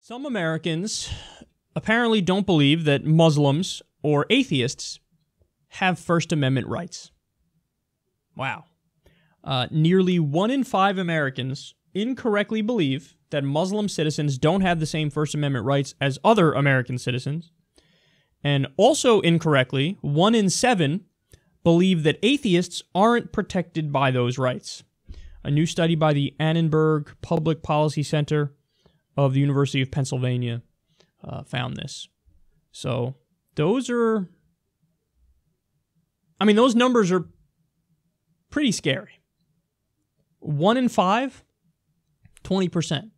Some Americans apparently don't believe that Muslims or atheists have First Amendment rights. Wow. Nearly 1 in 5 Americans incorrectly believe that Muslim citizens don't have the same First Amendment rights as other American citizens. And also incorrectly, 1 in 7 believe that atheists aren't protected by those rights. A new study by the Annenberg Public Policy Center of the University of Pennsylvania found this. So those numbers are pretty scary. 1 in 5, 20%.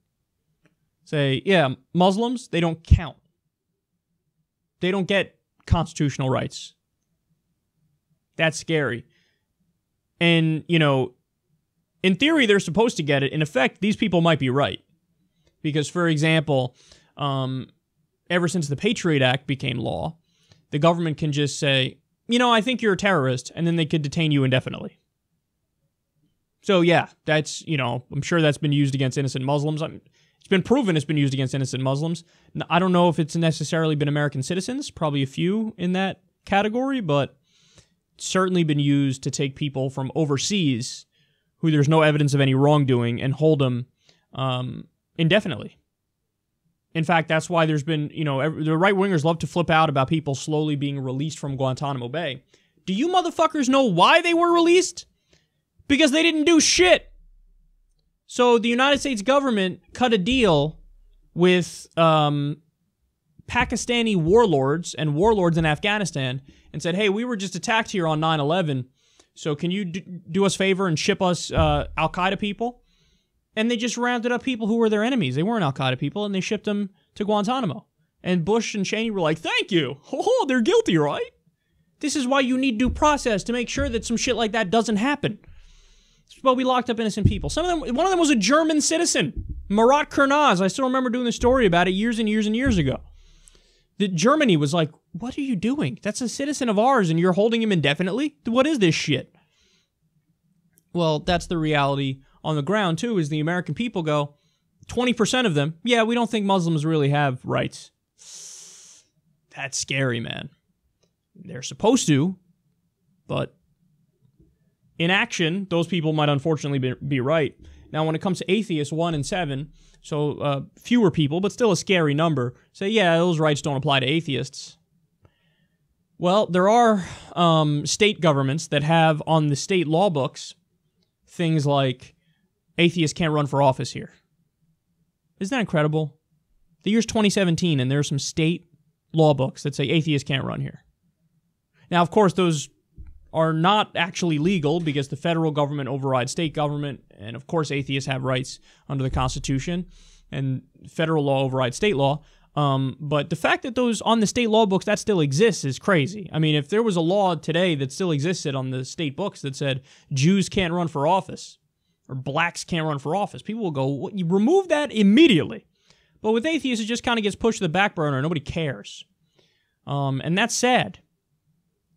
Say, yeah, Muslims, they don't count. They don't get constitutional rights. That's scary. And, in theory, they're supposed to get it. In effect, these people might be right. Because, for example, ever since the Patriot Act became law, the government can just say, I think you're a terrorist, and then they could detain you indefinitely. So, yeah, that's, I'm sure that's been used against innocent Muslims. It's been proven it's been used against innocent Muslims. I don't know if it's necessarily been American citizens, probably a few in that category, but it's certainly been used to take people from overseas who there's no evidence of any wrongdoing and hold them indefinitely. In fact, that's why there's been, the right-wingers love to flip out about people slowly being released from Guantanamo Bay. Do you motherfuckers know why they were released? Because they didn't do shit. So the United States government cut a deal with Pakistani warlords and warlords in Afghanistan and said, hey, we were just attacked here on 9/11, so can you do us a favor and ship us Al-Qaeda people? And they just rounded up people who were their enemies. They weren't Al-Qaeda people, and they shipped them to Guantanamo. And Bush and Cheney were like, thank you. Oh, they're guilty, right? This is why you need due process, to make sure that some shit like that doesn't happen. But we locked up innocent people. One of them was a German citizen, Marat Kurnaz. I still remember doing the story about it years and years and years ago. That Germany was like, what are you doing? That's a citizen of ours, and you're holding him indefinitely? What is this shit? Well, that's the reality on the ground, too, is the American people go, 20% of them, yeah, we don't think Muslims really have rights. That's scary, man. They're supposed to, but in action, those people might unfortunately be right. Now, when it comes to atheists, 1 in 7, so fewer people, but still a scary number, say, yeah, those rights don't apply to atheists. Well, there are state governments that have on the state law books things like atheists can't run for office here. Isn't that incredible? The year's 2017, and there are some state law books that say atheists can't run here. Now, of course, those are not actually legal because the federal government overrides state government, and of course atheists have rights under the Constitution, and federal law overrides state law. But the fact that those on the state law books, that still exists is crazy. I mean, if there was a law today that still existed on the state books that said Jews can't run for office, or blacks can't run for office, people will go, well, you remove that immediately. But with atheists, it just kind of gets pushed to the back burner. Nobody cares. And that's sad.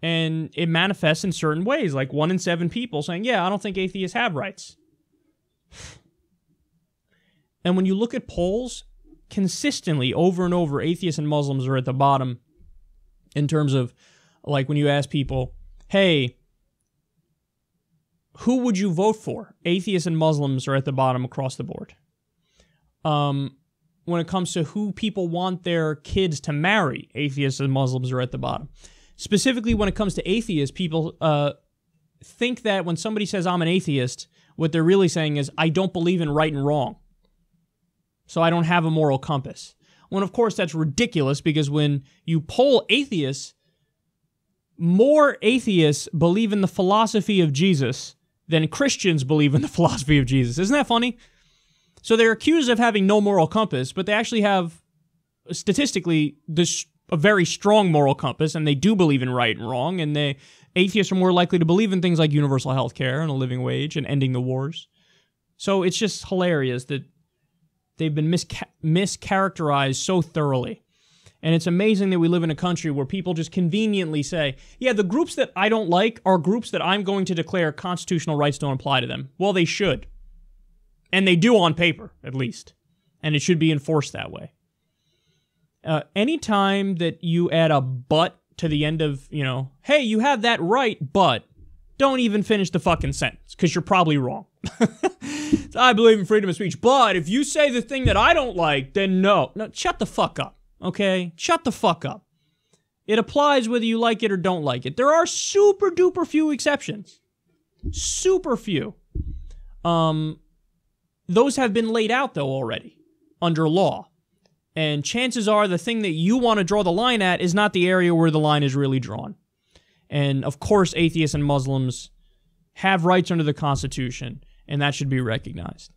And it manifests in certain ways, like 1 in 7 people saying, yeah, I don't think atheists have rights. And when you look at polls, consistently, over and over, atheists and Muslims are at the bottom in terms of, like, when you ask people, hey, who would you vote for? Atheists and Muslims are at the bottom across the board. When it comes to who people want their kids to marry, atheists and Muslims are at the bottom. Specifically, when it comes to atheists, people think that when somebody says, I'm an atheist, what they're really saying is, I don't believe in right and wrong. So I don't have a moral compass. When, of course, that's ridiculous, because when you poll atheists, more atheists believe in the philosophy of Jesus than Christians believe in the philosophy of Jesus. Isn't that funny? So they're accused of having no moral compass, but they actually have, statistically, a very strong moral compass, and they do believe in right and wrong, and atheists are more likely to believe in things like universal health care and a living wage and ending the wars. So it's just hilarious that they've been mischaracterized so thoroughly. And it's amazing that we live in a country where people just conveniently say, yeah, the groups that I don't like are groups that I'm going to declare constitutional rights don't apply to them. Well, they should. And they do on paper, at least. And it should be enforced that way. Anytime that you add a but to the end of, hey, you have that right, but don't even finish the fucking sentence, because you're probably wrong. I believe in freedom of speech, but if you say the thing that I don't like, then no. No, shut the fuck up, okay? Shut the fuck up. It applies whether you like it or don't like it. There are super duper few exceptions. Super few. Those have been laid out, though, already, under law. And chances are the thing that you want to draw the line at is not the area where the line is really drawn. And, of course, atheists and Muslims have rights under the Constitution, and that should be recognized.